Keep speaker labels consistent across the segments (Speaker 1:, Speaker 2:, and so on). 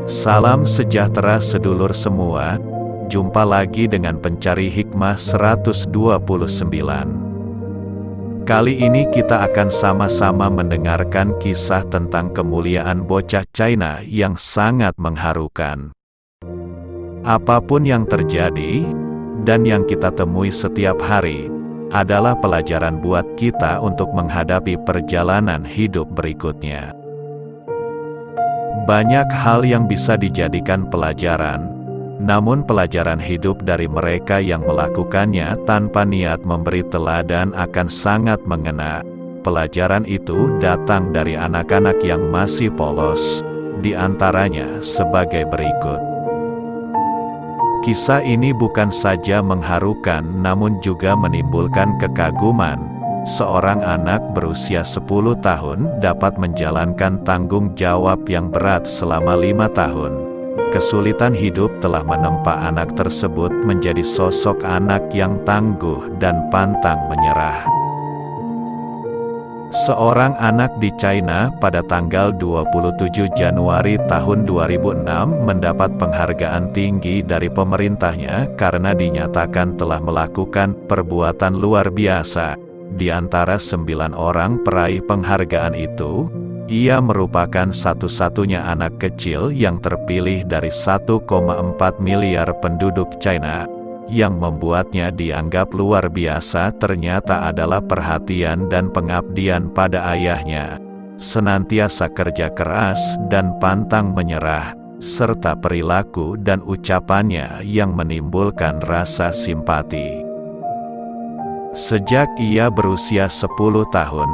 Speaker 1: Salam sejahtera sedulur semua, jumpa lagi dengan pencari hikmah 129. Kali ini kita akan sama-sama mendengarkan kisah tentang kemuliaan bocah China yang sangat mengharukan. Apapun yang terjadi, dan yang kita temui setiap hari, adalah pelajaran buat kita untuk menghadapi perjalanan hidup berikutnya. Banyak hal yang bisa dijadikan pelajaran, namun pelajaran hidup dari mereka yang melakukannya tanpa niat memberi teladan akan sangat mengena. Pelajaran itu datang dari anak-anak yang masih polos, di antaranya sebagai berikut. Kisah ini bukan saja mengharukan namun juga menimbulkan kekaguman. Seorang anak berusia 10 tahun dapat menjalankan tanggung jawab yang berat selama 5 tahun. Kesulitan hidup telah menempa anak tersebut menjadi sosok anak yang tangguh dan pantang menyerah. Seorang anak di China pada tanggal 27 Januari tahun 2006 mendapat penghargaan tinggi dari pemerintahnya karena dinyatakan telah melakukan perbuatan luar biasa. Di antara 9 orang peraih penghargaan itu, ia merupakan satu-satunya anak kecil yang terpilih dari 1,4 miliar penduduk China. Yang membuatnya dianggap luar biasa ternyata adalah perhatian dan pengabdian pada ayahnya, senantiasa kerja keras dan pantang menyerah, serta perilaku dan ucapannya yang menimbulkan rasa simpati. Sejak ia berusia 10 tahun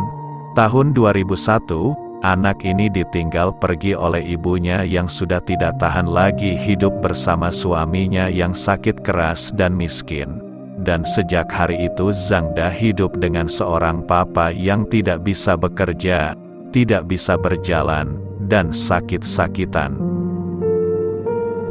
Speaker 1: 2001, anak ini ditinggal pergi oleh ibunya yang sudah tidak tahan lagi hidup bersama suaminya yang sakit keras dan miskin. Dan sejak hari itu Zhang Da hidup dengan seorang papa yang tidak bisa bekerja, tidak bisa berjalan, dan sakit-sakitan.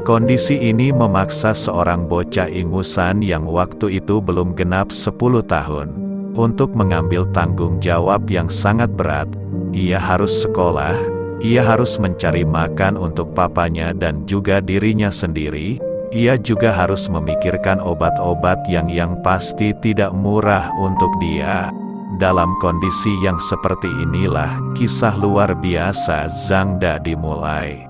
Speaker 1: Kondisi ini memaksa seorang bocah ingusan yang waktu itu belum genap 10 tahun, untuk mengambil tanggung jawab yang sangat berat. Ia harus sekolah, ia harus mencari makan untuk papanya dan juga dirinya sendiri, ia juga harus memikirkan obat-obat yang pasti tidak murah untuk dia. Dalam kondisi yang seperti inilah, kisah luar biasa Zhang Da dimulai.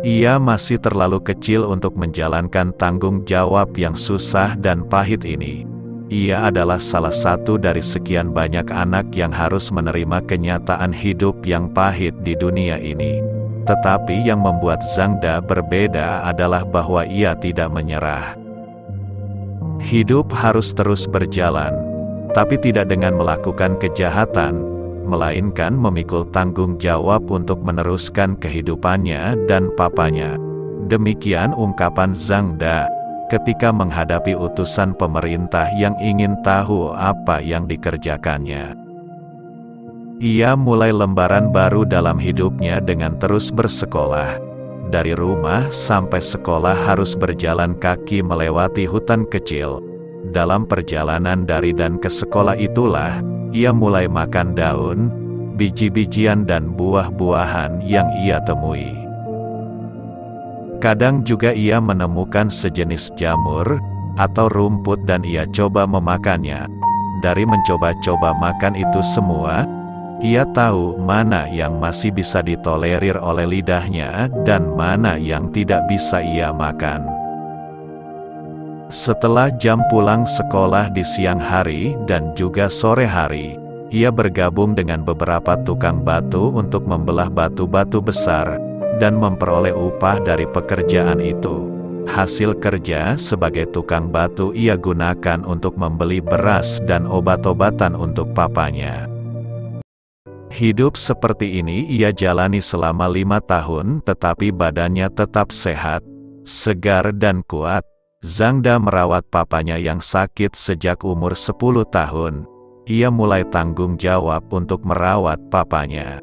Speaker 1: Ia masih terlalu kecil untuk menjalankan tanggung jawab yang susah dan pahit ini. Ia adalah salah satu dari sekian banyak anak yang harus menerima kenyataan hidup yang pahit di dunia ini. Tetapi yang membuat Zhang Da berbeda adalah bahwa ia tidak menyerah. Hidup harus terus berjalan, tapi tidak dengan melakukan kejahatan, melainkan memikul tanggung jawab untuk meneruskan kehidupannya dan papanya. Demikian ungkapan Zhang Da ketika menghadapi utusan pemerintah yang ingin tahu apa yang dikerjakannya. Ia mulai lembaran baru dalam hidupnya dengan terus bersekolah. Dari rumah sampai sekolah harus berjalan kaki melewati hutan kecil. Dalam perjalanan dari dan ke sekolah itulah, ia mulai makan daun, biji-bijian dan buah-buahan yang ia temui. Kadang juga ia menemukan sejenis jamur atau rumput dan ia coba memakannya. Dari mencoba-coba makan itu semua, ia tahu mana yang masih bisa ditolerir oleh lidahnya dan mana yang tidak bisa ia makan. Setelah jam pulang sekolah di siang hari dan juga sore hari, ia bergabung dengan beberapa tukang batu untuk membelah batu-batu besar dan memperoleh upah dari pekerjaan itu. Hasil kerja sebagai tukang batu ia gunakan untuk membeli beras dan obat-obatan untuk papanya. Hidup seperti ini ia jalani selama 5 tahun tetapi badannya tetap sehat, segar dan kuat. Zhang Da merawat papanya yang sakit sejak umur 10 tahun. Ia mulai tanggung jawab untuk merawat papanya.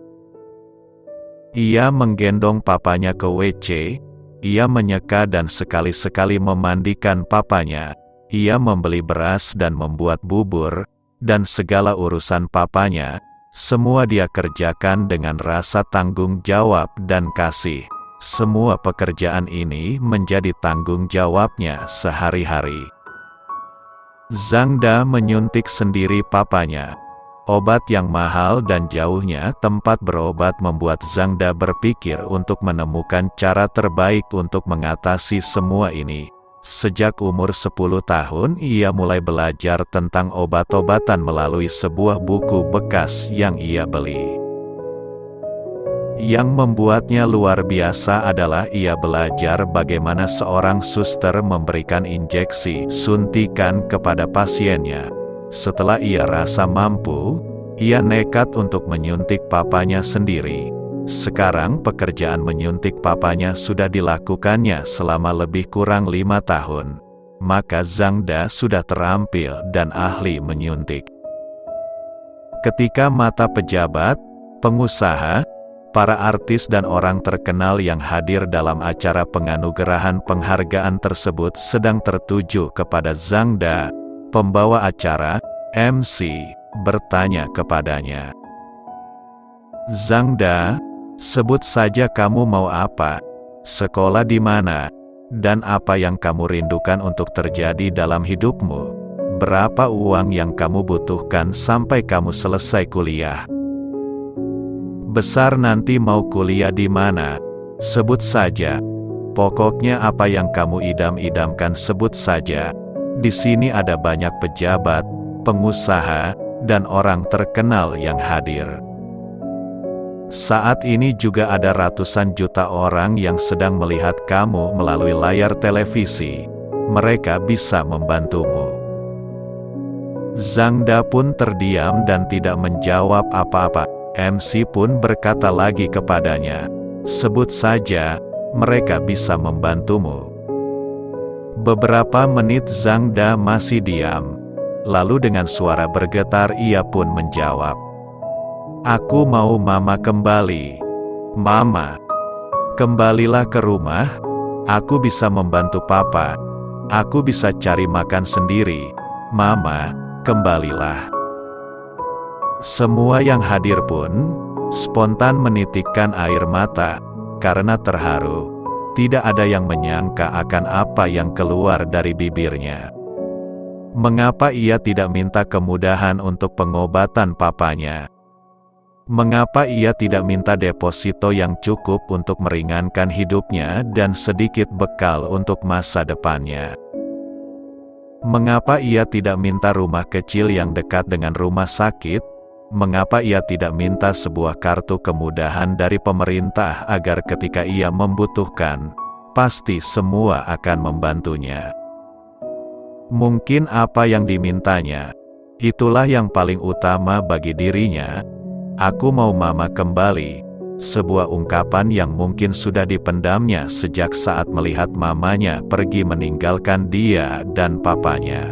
Speaker 1: Ia menggendong papanya ke WC, ia menyeka dan sekali-sekali memandikan papanya, ia membeli beras dan membuat bubur, dan segala urusan papanya, semua dia kerjakan dengan rasa tanggung jawab dan kasih. Semua pekerjaan ini menjadi tanggung jawabnya sehari-hari. Zhang Da menyuntik sendiri papanya. Obat yang mahal dan jauhnya tempat berobat membuat Zhang Da berpikir untuk menemukan cara terbaik untuk mengatasi semua ini. Sejak umur 10 tahun ia mulai belajar tentang obat-obatan melalui sebuah buku bekas yang ia beli. Yang membuatnya luar biasa adalah ia belajar bagaimana seorang suster memberikan injeksi suntikan kepada pasiennya. Setelah ia rasa mampu, ia nekat untuk menyuntik papanya sendiri. Sekarang pekerjaan menyuntik papanya sudah dilakukannya selama lebih kurang 5 tahun. Maka Zhang Da sudah terampil dan ahli menyuntik. Ketika mata pejabat, pengusaha, para artis dan orang terkenal yang hadir dalam acara penganugerahan penghargaan tersebut sedang tertuju kepada Zhang Da, pembawa acara, MC, bertanya kepadanya. Zhang Da, sebut saja kamu mau apa, sekolah di mana, dan apa yang kamu rindukan untuk terjadi dalam hidupmu. Berapa uang yang kamu butuhkan sampai kamu selesai kuliah. Besar nanti mau kuliah di mana, sebut saja. Pokoknya apa yang kamu idam-idamkan sebut saja. Di sini ada banyak pejabat, pengusaha, dan orang terkenal yang hadir. Saat ini juga ada ratusan juta orang yang sedang melihat kamu melalui layar televisi. Mereka bisa membantumu. Zhang Da pun terdiam dan tidak menjawab apa-apa. MC pun berkata lagi kepadanya, sebut saja, mereka bisa membantumu. Beberapa menit Zhang Da masih diam. Lalu dengan suara bergetar ia pun menjawab. Aku mau mama kembali. Mama, kembalilah ke rumah. Aku bisa membantu papa. Aku bisa cari makan sendiri. Mama, kembalilah. Semua yang hadir pun spontan menitikkan air mata karena terharu. Tidak ada yang menyangka akan apa yang keluar dari bibirnya. Mengapa ia tidak minta kemudahan untuk pengobatan papanya? Mengapa ia tidak minta deposito yang cukup untuk meringankan hidupnya dan sedikit bekal untuk masa depannya? Mengapa ia tidak minta rumah kecil yang dekat dengan rumah sakit? Mengapa ia tidak minta sebuah kartu kemudahan dari pemerintah agar ketika ia membutuhkan, pasti semua akan membantunya? Mungkin apa yang dimintanya, itulah yang paling utama bagi dirinya. Aku mau mama kembali, sebuah ungkapan yang mungkin sudah dipendamnya sejak saat melihat mamanya pergi meninggalkan dia dan papanya.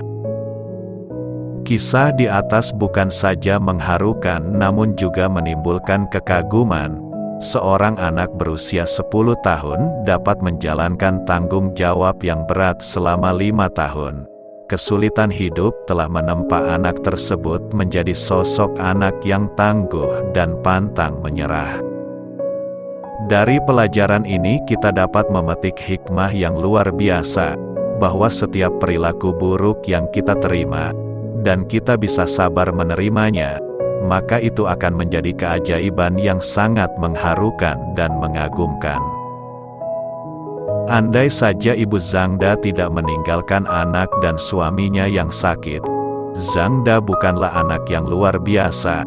Speaker 1: Kisah di atas bukan saja mengharukan namun juga menimbulkan kekaguman. Seorang anak berusia 10 tahun dapat menjalankan tanggung jawab yang berat selama 5 tahun. Kesulitan hidup telah menempa anak tersebut menjadi sosok anak yang tangguh dan pantang menyerah. Dari pelajaran ini kita dapat memetik hikmah yang luar biasa, bahwa setiap perilaku buruk yang kita terima, dan kita bisa sabar menerimanya, maka itu akan menjadi keajaiban yang sangat mengharukan dan mengagumkan. Andai saja ibu Zhang Da tidak meninggalkan anak dan suaminya yang sakit, Zhang Da bukanlah anak yang luar biasa.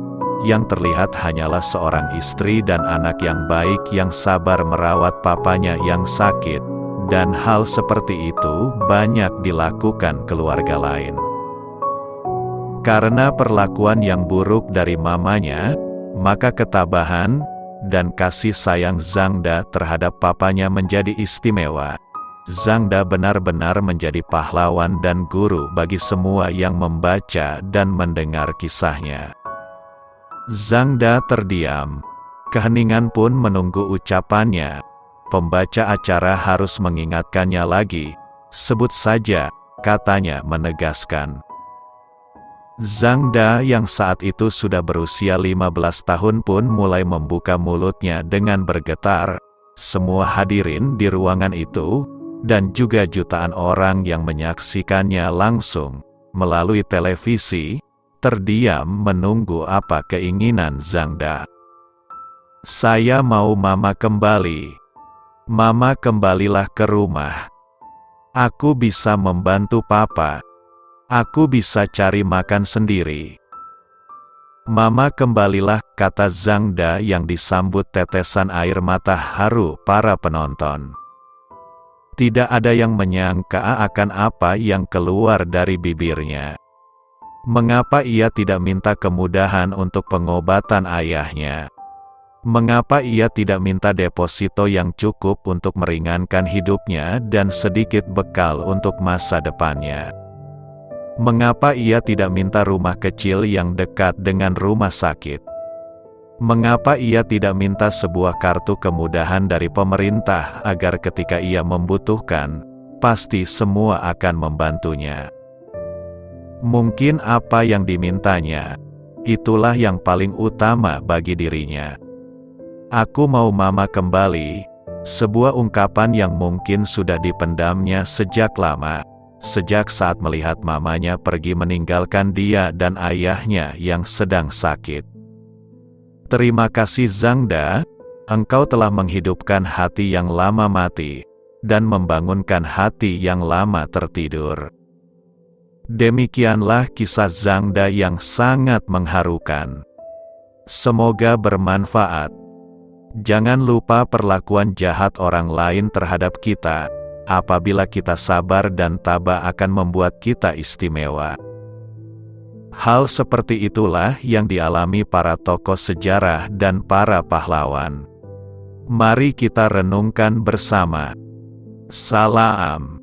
Speaker 1: Yang terlihat hanyalah seorang istri dan anak yang baik yang sabar merawat papanya yang sakit, dan hal seperti itu banyak dilakukan keluarga lain. Karena perlakuan yang buruk dari mamanya, maka ketabahan dan kasih sayang Zhang Da terhadap papanya menjadi istimewa. Zhang Da benar-benar menjadi pahlawan dan guru bagi semua yang membaca dan mendengar kisahnya. Zhang Da terdiam. Keheningan pun menunggu ucapannya. Pembaca acara harus mengingatkannya lagi. Sebut saja, katanya menegaskan. Zhang Da yang saat itu sudah berusia 15 tahun pun mulai membuka mulutnya dengan bergetar. semua hadirin di ruangan itu, dan juga jutaan orang yang menyaksikannya langsung melalui televisi, terdiam menunggu apa keinginan Zhang Da. Saya mau Mama kembali. Mama kembalilah ke rumah. Aku bisa membantu Papa. Aku bisa cari makan sendiri. Mama kembalilah, kata Zhang Da yang disambut tetesan air mata haru para penonton. Tidak ada yang menyangka akan apa yang keluar dari bibirnya. Mengapa ia tidak minta kemudahan untuk pengobatan ayahnya? Mengapa ia tidak minta deposito yang cukup untuk meringankan hidupnya dan sedikit bekal untuk masa depannya? Mengapa ia tidak minta rumah kecil yang dekat dengan rumah sakit? Mengapa ia tidak minta sebuah kartu kemudahan dari pemerintah agar ketika ia membutuhkan, pasti semua akan membantunya? Mungkin apa yang dimintanya, itulah yang paling utama bagi dirinya. Aku mau Mama kembali, sebuah ungkapan yang mungkin sudah dipendamnya sejak lama. Sejak saat melihat mamanya pergi meninggalkan dia dan ayahnya yang sedang sakit. Terima kasih Zhang Da, engkau telah menghidupkan hati yang lama mati, dan membangunkan hati yang lama tertidur. Demikianlah kisah Zhang Da yang sangat mengharukan. Semoga bermanfaat. Jangan lupa perlakuan jahat orang lain terhadap kita. Apabila kita sabar dan tabah akan membuat kita istimewa. Hal seperti itulah yang dialami para tokoh sejarah dan para pahlawan. Mari kita renungkan bersama. Salam.